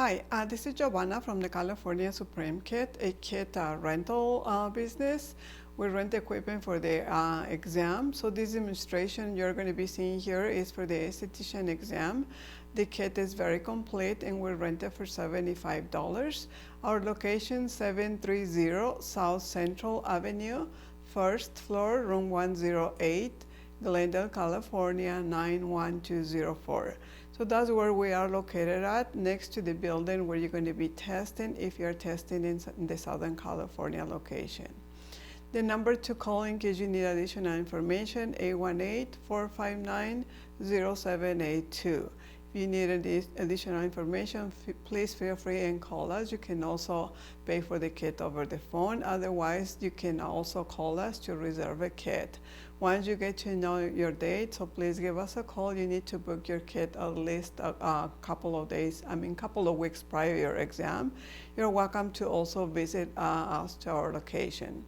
Hi, this is Giovanna from the California Supreme Kit, a kit rental business. We rent equipment for the exam. So this demonstration you're going to be seeing here is for the esthetician exam. The kit is very complete and we rent it for $75. Our location 730 South Central Avenue, first floor, room 108, Glendale, California 91204. So that's where we are located at, next to the building where you're going to be testing if you're testing in the Southern California location. The number to call in case you need additional information, 818-459-0782. If you need additional information, please feel free and call us. You can also pay for the kit over the phone. Otherwise, you can also call us to reserve a kit. Once you get to know your date, so please give us a call. You need to book your kit at least a couple of weeks prior to your exam. You're welcome to also visit us to our location.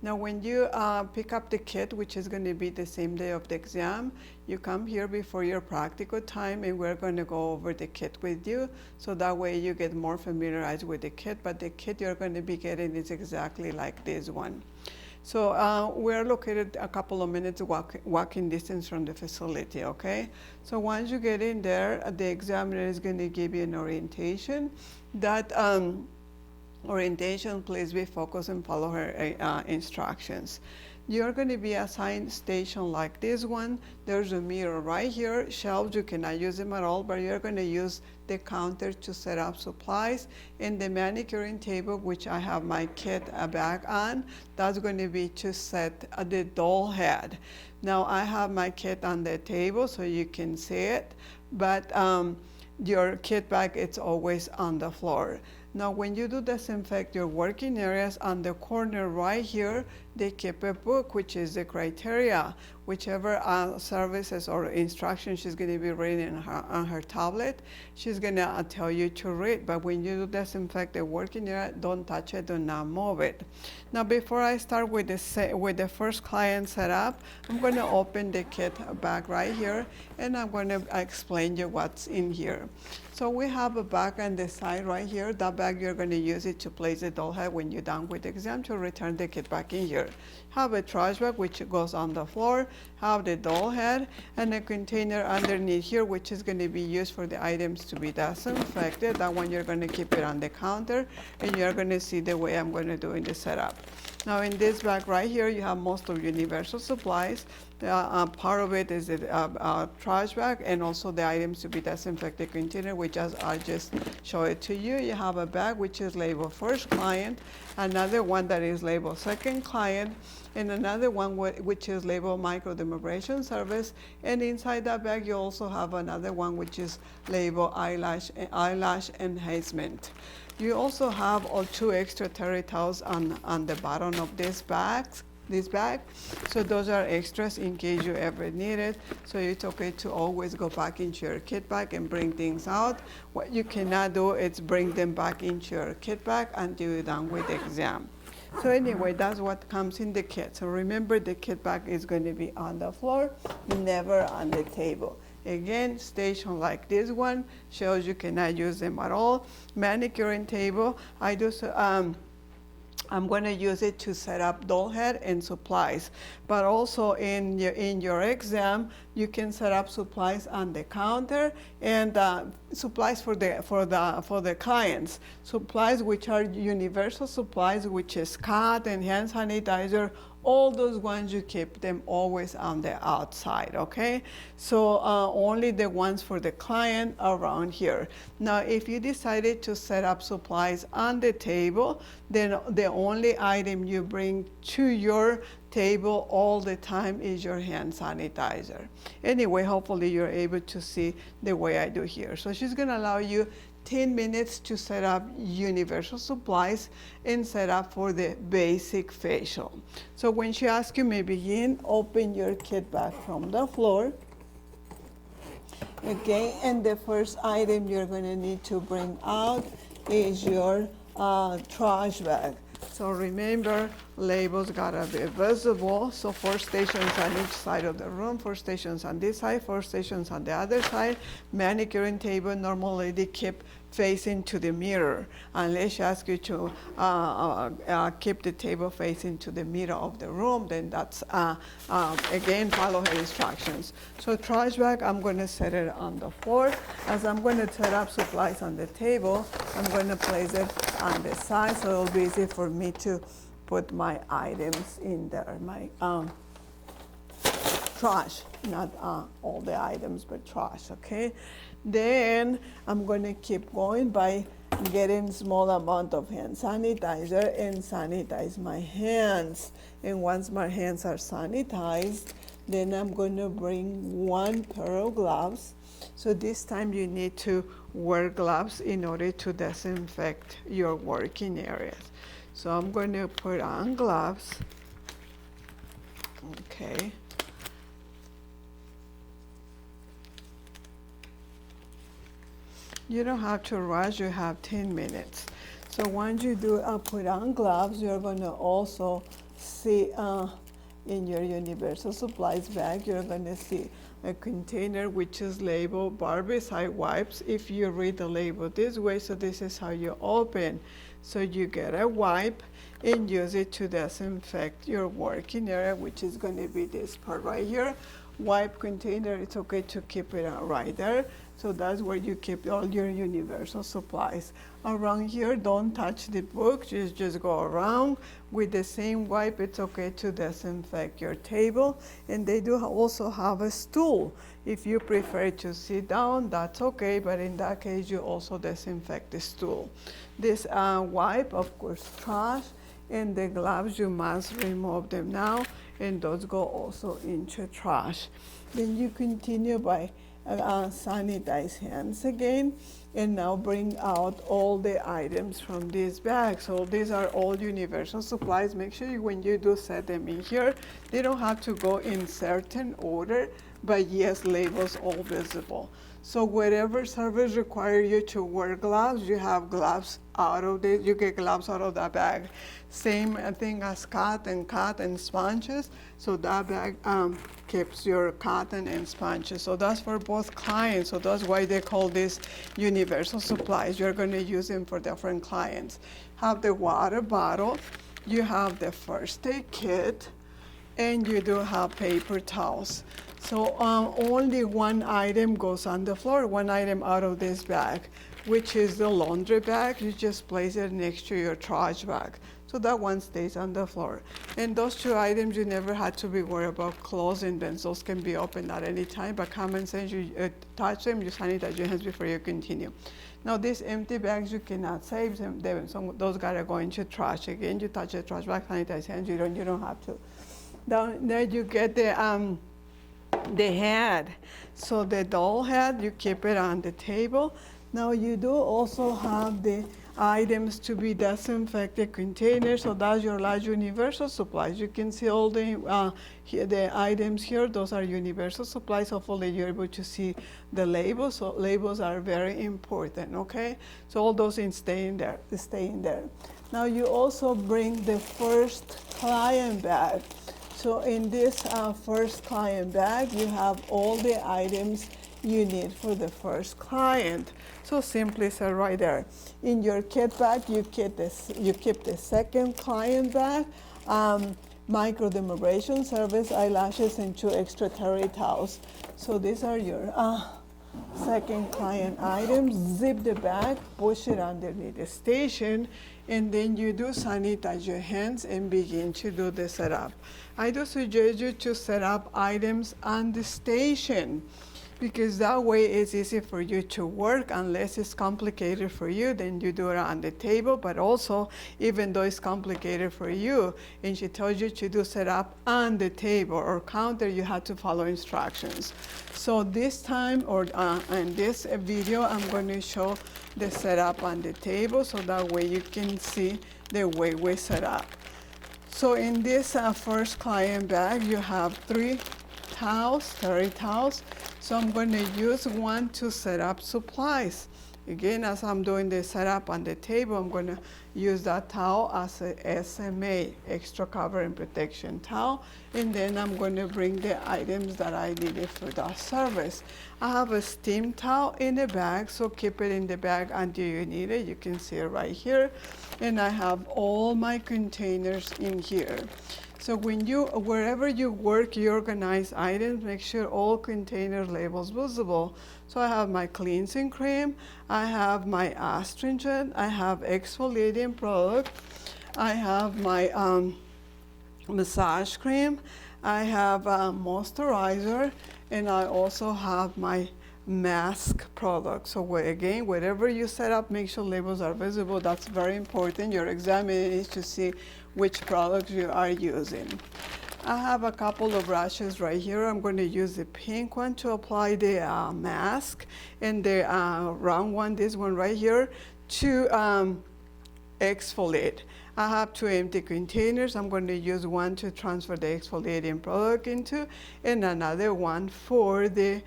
Now, when you pick up the kit, which is going to be the same day of the exam, you come here before your practical time and we're going to go over the kit with you. So that way you get more familiarized with the kit, but the kit you're going to be getting is exactly like this one. So we're located a couple of minutes walking distance from the facility, okay? So once you get in there, the examiner is going to give you an orientation. That orientation, please be focused and follow her instructions. You're going to be assigned station like this one. There's a mirror right here. Shelves, you cannot use them at all, but you're going to use the counter to set up supplies. And the manicuring table, which I have my kit bag on, that's going to be to set the doll head. Now I have my kit on the table so you can see it, but your kit bag, it's always on the floor. Now, when you do disinfect your working areas, on the corner right here, they keep a book, which is the criteria. Whichever services or instructions she's going to be reading on her tablet, she's going to tell you to read. But when you do disinfect the working area, don't touch it, do not move it. Now, before I start with the first client setup, I'm going to open the kit bag right here, and I'm going to explain you what's in here. So we have a bag on the side right here. That bag, you're going to use it to place the doll head when you're done with the exam to return the kit back in here. Have a trash bag which goes on the floor, have the doll head, and a container underneath here which is going to be used for the items to be disinfected. That one you're going to keep it on the counter, and you're going to see the way I'm going to do in the setup. Now in this bag right here, you have most of universal supplies. Part of it is the trash bag and also the items to be disinfected container, which I just show it to you. You have a bag which is labeled first client, another one that is labeled second client, and another one which is labeled microdermabrasion service. And inside that bag, you also have another one which is labeled eyelash enhancement. You also have all 2 extra terry towels on the bottom of this bag. So those are extras in case you ever need it. So it's okay to always go back into your kit bag and bring things out. What you cannot do is bring them back into your kit bag until you're done with the exam. So anyway, that's what comes in the kit. So remember, the kit bag is going to be on the floor, never on the table. Again, station like this one shows you cannot use them at all. Manicuring table, I'm going to use it to set up doll head and supplies. But also in your exam, you can set up supplies on the counter and supplies for the clients. Supplies which are universal supplies, which is cotton, hand sanitizer. All those ones, you keep them always on the outside, okay? So only the ones for the client around here. Now, if you decided to set up supplies on the table, then the only item you bring to your table all the time is your hand sanitizer. Anyway, hopefully you're able to see the way I do here. So she's gonna allow you 10 minutes to set up universal supplies and set up for the basic facial. So when she asks you may begin, open your kit bag from the floor. Okay, and the first item you're going to need to bring out is your trash bag. So remember, labels gotta be visible. So 4 stations on each side of the room, 4 stations on this side, 4 stations on the other side. Manicuring table, normally they keep facing to the mirror, unless she asks you to keep the table facing to the middle of the room, then that's, again, follow her instructions. So trash bag, I'm going to set it on the floor. As I'm going to set up supplies on the table, I'm going to place it on the side so it'll be easy for me to put my items in there, my trash, not all the items, but trash, okay? Then I'm going to keep going by getting small amount of hand sanitizer and sanitize my hands. And once my hands are sanitized, then I'm going to bring one pair of gloves. So this time you need to wear gloves in order to disinfect your working areas. So I'm going to put on gloves. Okay. You don't have to rush, you have 10 minutes. So once you do put on gloves, you're going to also see in your universal supplies bag, you're going to see a container which is labeled barbicide wipes. If you read the label this way, so this is how you open. So you get a wipe and use it to disinfect your working area, which is going to be this part right here. Wipe container, it's okay to keep it right there. So that's where you keep all your universal supplies. Around here, don't touch the book, just go around. With the same wipe, it's okay to disinfect your table. And they do also have a stool. If you prefer to sit down, that's okay, but in that case, you also disinfect the stool. This wipe, of course, trash, and the gloves, you must remove them now, and those go also into trash. Then you continue by sanitize hands again, and now bring out all the items from this bag. So these are all universal supplies. Make sure when you do set them in here, they don't have to go in certain order, but yes, labels all visible. So whatever service require you to wear gloves, you have gloves out of this, you get gloves out of that bag. Same thing as cotton sponges. So that bag keeps your cotton and sponges. So that's for both clients. So that's why they call this universal supplies. You're going to use them for different clients. Have the water bottle, you have the first aid kit, and you do have paper towels. So only one item goes on the floor, one item out of this bag, which is the laundry bag. You just place it next to your trash bag. So that one stays on the floor. And those two items, you never had to be worried about closing them. Those can be opened at any time, but common sense, you touch them, you sanitize your hands before you continue. Now these empty bags, you cannot save them. So those gotta go into trash. Again, you touch the trash bag, sanitize hands, you don't have to. Then you get the head. So the doll head, you keep it on the table. Now you do also have the items to be disinfected containers. So that's your large universal supplies. You can see all the items here. Those are universal supplies. Hopefully you're able to see the labels. So labels are very important, okay? So all those stay in there. Now you also bring the first client bag. So in this first client bag, you have all the items you need for the first client. So simply say right there. In your kit bag, you keep the second client bag, microdermabrasion, service eyelashes, and 2 extra terry towels. So these are your second client items. Zip the bag, push it underneath the station, and then you do sanitize your hands and begin to do the setup. I do suggest you to set up items on the station, because that way it's easy for you to work. Unless it's complicated for you, then you do it on the table. But also, even though it's complicated for you, and she tells you to do setup on the table or counter, you have to follow instructions. So this time, or in this video, I'm going to show the setup on the table, so that way you can see the way we set up. So in this first client bag, you have 3 towels, terry towels. So I'm going to use one to set up supplies. Again, as I'm doing the setup on the table, I'm going to use that towel as a SMA, extra cover and protection towel, and then I'm going to bring the items that I needed for that service. I have a steam towel in the bag, so keep it in the bag until you need it. You can see it right here. And I have all my containers in here. So wherever you work, you organize items, make sure all container labels visible. So I have my cleansing cream, I have my astringent, I have exfoliating product, I have my massage cream, I have moisturizer, and I also have my mask product. So again, whatever you set up, make sure labels are visible. That's very important. Your examiner needs to see which products you are using. I have a couple of brushes right here. I'm going to use the pink one to apply the mask, and the round one, this one right here, to exfoliate. I have 2 empty containers. I'm going to use one to transfer the exfoliating product into, and another one for the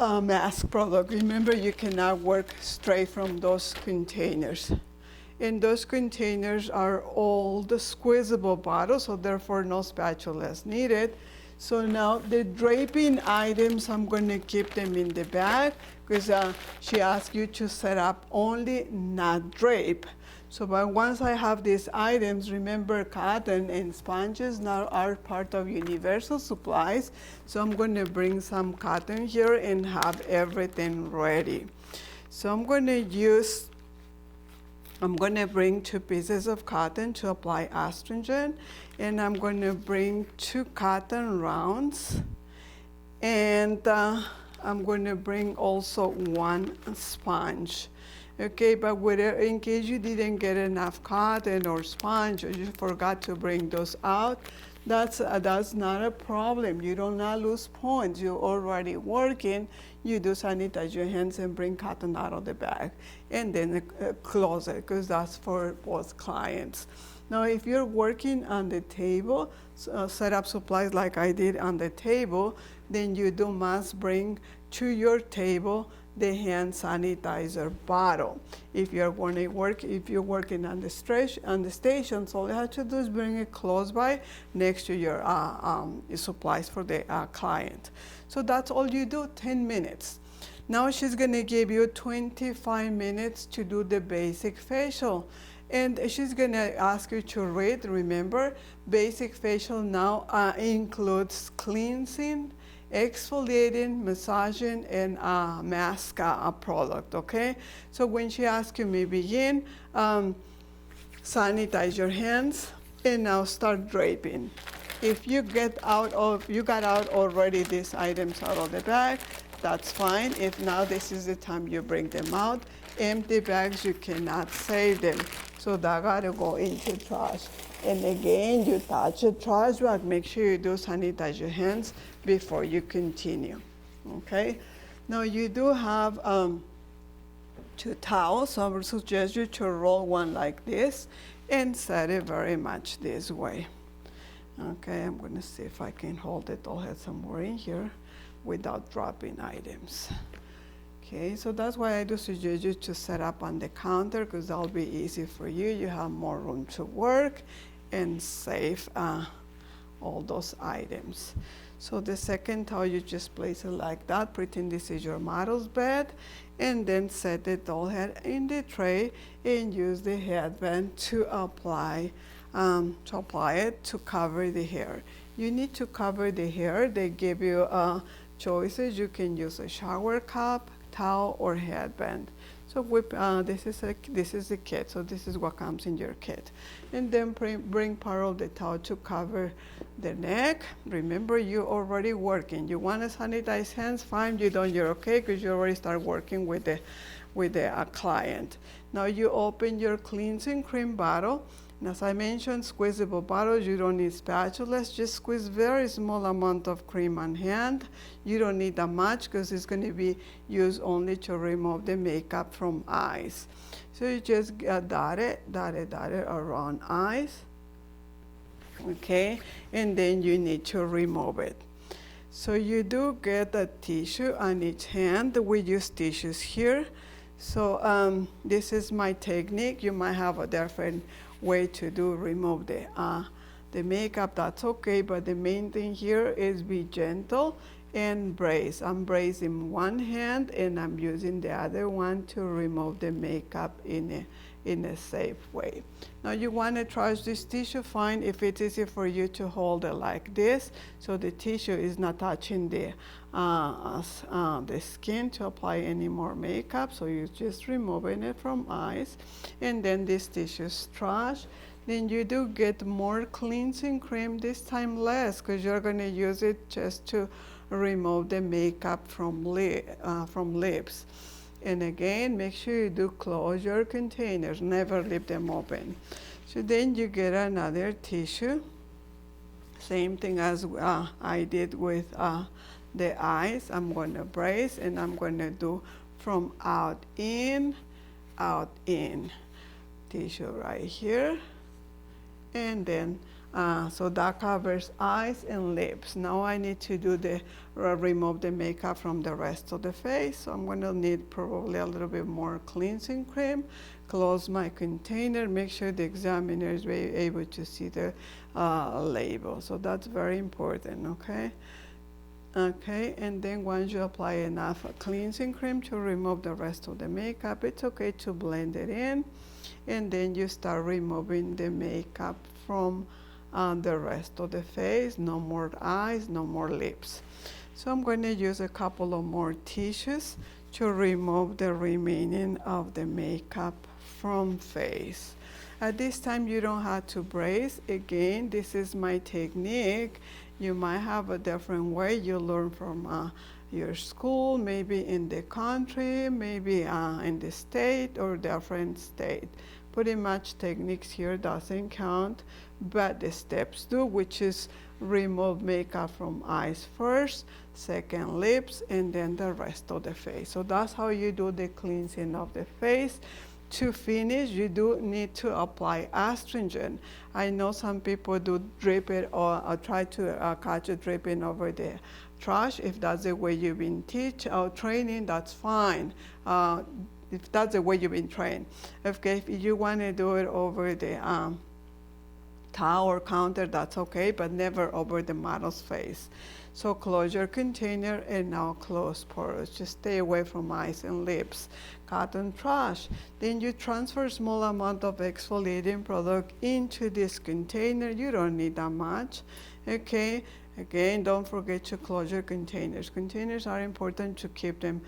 mask product. Remember, you cannot work straight from those containers. And those containers are all the squeezable bottles, so therefore no spatulas needed. So now the draping items, I'm going to keep them in the bag because she asked you to set up only, not drape. So but once I have these items, remember cotton and sponges now are part of universal supplies. So I'm going to bring some cotton here and have everything ready. So I'm going to bring 2 pieces of cotton to apply astringent, and I'm going to bring 2 cotton rounds, and I'm going to bring also 1 sponge. Okay, but whatever, in case you didn't get enough cotton or sponge, or you forgot to bring those out, that's not a problem. You do not lose points. You're already working. You do sanitize your hands and bring cotton out of the bag, and then close it, because that's for both clients. Now, if you're working on the table, set up supplies like I did on the table, then you must bring to your table the hand sanitizer bottle. If you're working on the station, so all you have to do is bring it close by next to your supplies for the client. So that's all you do, 10 minutes. Now she's gonna give you 25 minutes to do the basic facial. And she's gonna ask you to read. Remember, basic facial now includes cleansing, exfoliating, massaging, and mask product, okay? So when she asks you, may begin, sanitize your hands, and now start draping. If you got out already these items out of the bag, that's fine. If now this is the time you bring them out. Empty bags, you cannot save them. So that gotta go into trash. And again, you touch the trash bag, make sure you do sanitize your hands before you continue, okay? Now you do have 2 towels, so I would suggest you to roll one like this and set it very much this way. Okay, I'm gonna see if I can hold it all head somewhere in here without dropping items. Okay, so that's why I do suggest you to set up on the counter, because that'll be easy for you. You have more room to work and save all those items. So the second towel, you just place it like that, pretend this is your model's bed, and then set the doll head in the tray and use the headband to apply it to cover the hair. You need to cover the hair. They give you choices. You can use a shower cap, towel, or headband. So this is the kit, so this is what comes in your kit. And then bring part of the towel to cover the neck. Remember, you're already working. You want to sanitize hands, fine. You don't, you're okay, because you already start working with the client. Now you open your cleansing cream bottle. And as I mentioned, squeezable bottles, you don't need spatulas. Just squeeze very small amount of cream on hand. You don't need that much, because it's going to be used only to remove the makeup from eyes. So you just dot it around eyes. Okay, and then you need to remove it. So you do get a tissue on each hand. We use tissues here. So this is my technique. You might have a different way to remove the makeup. That's okay, but the main thing here is be gentle and brace. I'm bracing one hand and I'm using the other one to remove the makeup in a safe way. Now you want to trust this tissue, fine if it's easy for you to hold it like this, so the tissue is not touching the skin to apply any more makeup. So you're just removing it from eyes, and then this tissue is trash. Then you do get more cleansing cream, this time less, because you're going to use it just to remove the makeup from lips. And again, make sure you do close your containers, never leave them open. So then you get another tissue, same thing as I did with the eyes. I'm going to brace and I'm going to do from out in, tissue right here. And then, so that covers eyes and lips. Now I need to do remove the makeup from the rest of the face. So I'm going to need probably a little bit more cleansing cream. Close my container, make sure the examiner is able to see the label. So that's very important, okay? Okay, and then once you apply enough cleansing cream to remove the rest of the makeup, it's okay to blend it in. And then you start removing the makeup from the rest of the face. No more eyes, no more lips. So I'm going to use a couple of more tissues to remove the remaining of the makeup from face. At this time, you don't have to brace. Again, this is my technique. You might have a different way you learn from your school, maybe in the country, maybe in the state or different state. Pretty much techniques here doesn't count, but the steps do, which is remove makeup from eyes first, second lips, and then the rest of the face. So that's how you do the cleansing of the face. To finish, you do need to apply astringent. I know some people do drip it or try to catch it dripping over the trash. If that's the way you've been training, that's fine. If that's the way you've been trained. Okay, if you want to do it over the towel or counter, that's okay, but never over the model's face. So close your container and now close pores. Just stay away from eyes and lips. Cotton trash. Then you transfer small amount of exfoliating product into this container. You don't need that much, okay? Again, don't forget to close your containers. Containers are important to keep them.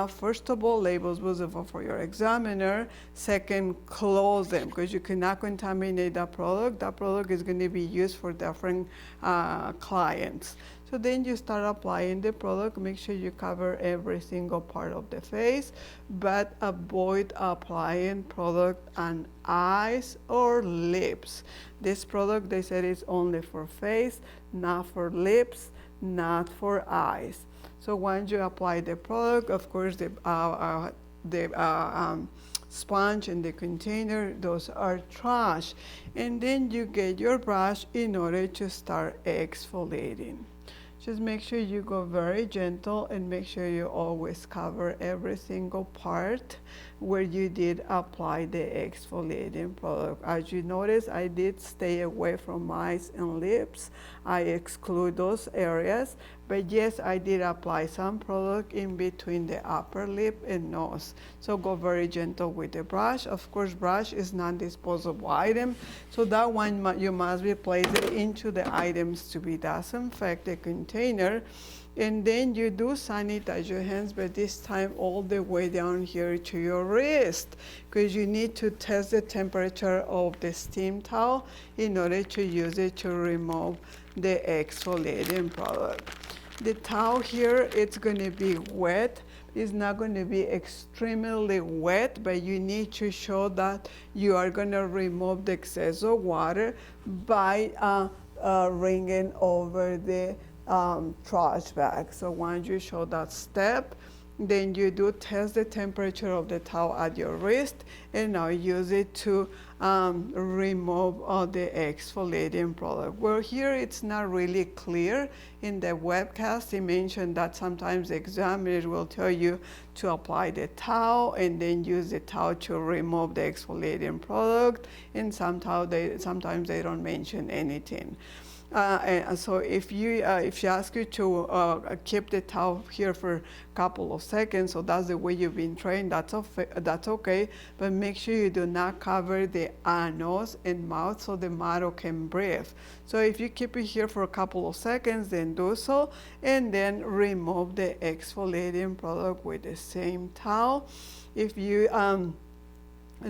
First of all, labels visible for your examiner. Second, close them because you cannot contaminate that product. That product is going to be used for different clients. So then you start applying the product. Make sure you cover every single part of the face, but avoid applying product on eyes or lips. This product, they said, is only for face, not for lips, not for eyes. So once you apply the product, of course, the sponge and the container, those are trash. And then you get your brush in order to start exfoliating. Just make sure you go very gentle and make sure you always cover every single part where you did apply the exfoliating product. As you notice, I did stay away from eyes and lips. I exclude those areas, but yes, I did apply some product in between the upper lip and nose. So go very gentle with the brush. Of course, brush is non-disposable item, so that one you must be placing it into the items to be disinfected container. And then you do sanitize your hands, but this time all the way down here to your wrist, because you need to test the temperature of the steam towel in order to use it to remove the exfoliating product. The towel here, it's going to be wet. It's not going to be extremely wet, but you need to show that you are going to remove the excess of water by wringing over the trash bag. So once you show that step, Then you do test the temperature of the towel at your wrist, and now use it to remove all the exfoliating product. Well, here it's not really clear. In the webcast, he mentioned that sometimes the examiner will tell you to apply the towel and then use the towel to remove the exfoliating product, and sometimes they don't mention anything. And so if she asks you to keep the towel here for a couple of seconds, so that's the way you've been trained, that's okay, but make sure you do not cover the nose and mouth so the model can breathe. So if you keep it here for a couple of seconds, then do so, and then remove the exfoliating product with the same towel. If you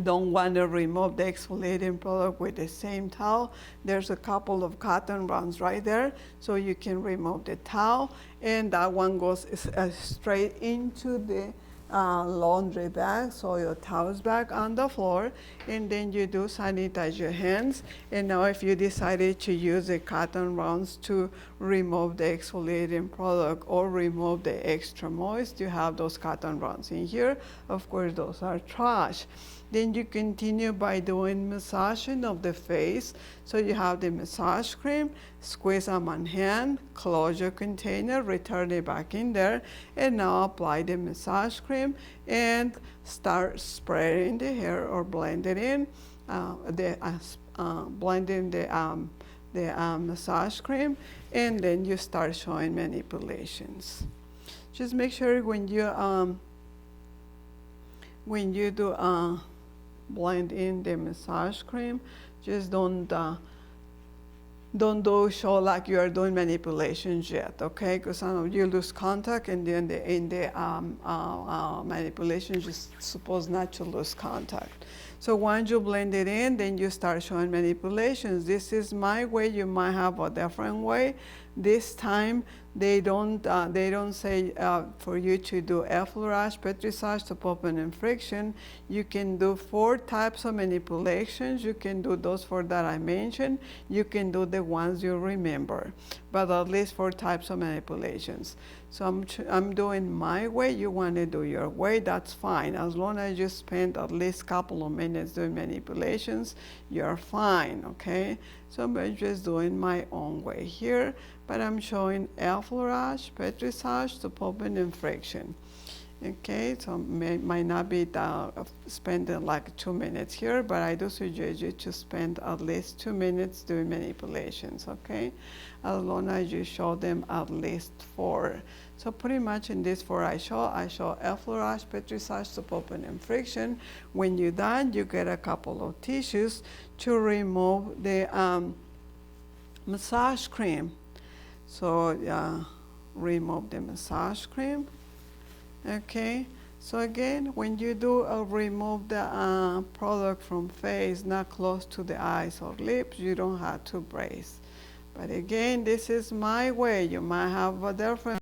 don't want to remove the exfoliating product with the same towel, there's a couple of cotton rounds right there, so you can remove the towel, and that one goes straight into the laundry bag, so your towel's back on the floor, and then you do sanitize your hands. And now if you decided to use the cotton rounds to remove the exfoliating product or remove the extra moist, you have those cotton rounds in here. Of course, those are trash. Then you continue by doing massaging of the face. So you have the massage cream, squeeze them on hand, close your container, return it back in there, and now apply the massage cream and start spreading the hair or blend it in, blending the massage cream, and then you start showing manipulations. Just make sure when you do blend in the massage cream, just don't show like you are doing manipulations yet, okay? Because you lose contact, and then in the manipulation, you're supposed not to lose contact. So once you blend it in, then you start showing manipulations. This is my way. You might have a different way. This time, they don't say for you to do effleurage, petrissage, top-open, and friction. You can do 4 types of manipulations. You can do those 4 that I mentioned. You can do the ones you remember, but at least 4 types of manipulations. So I'm doing my way. You want to do your way, that's fine. As long as you spend at least a couple of minutes doing manipulations, you're fine, okay? So I'm just doing my own way here, but I'm showing effleurage, petrissage, top-open, and friction. Okay, so might not be spending like 2 minutes here, but I do suggest you to spend at least 2 minutes doing manipulations, okay? As long as you show them at least 4. So pretty much in this 4 I show effleurage, petrissage, top-open, and friction. When you're done, you get a couple of tissues to remove the massage cream. So remove the massage cream. Okay, so again, when you do remove the product from face, not close to the eyes or lips, you don't have to brace. But again, this is my way. You might have a different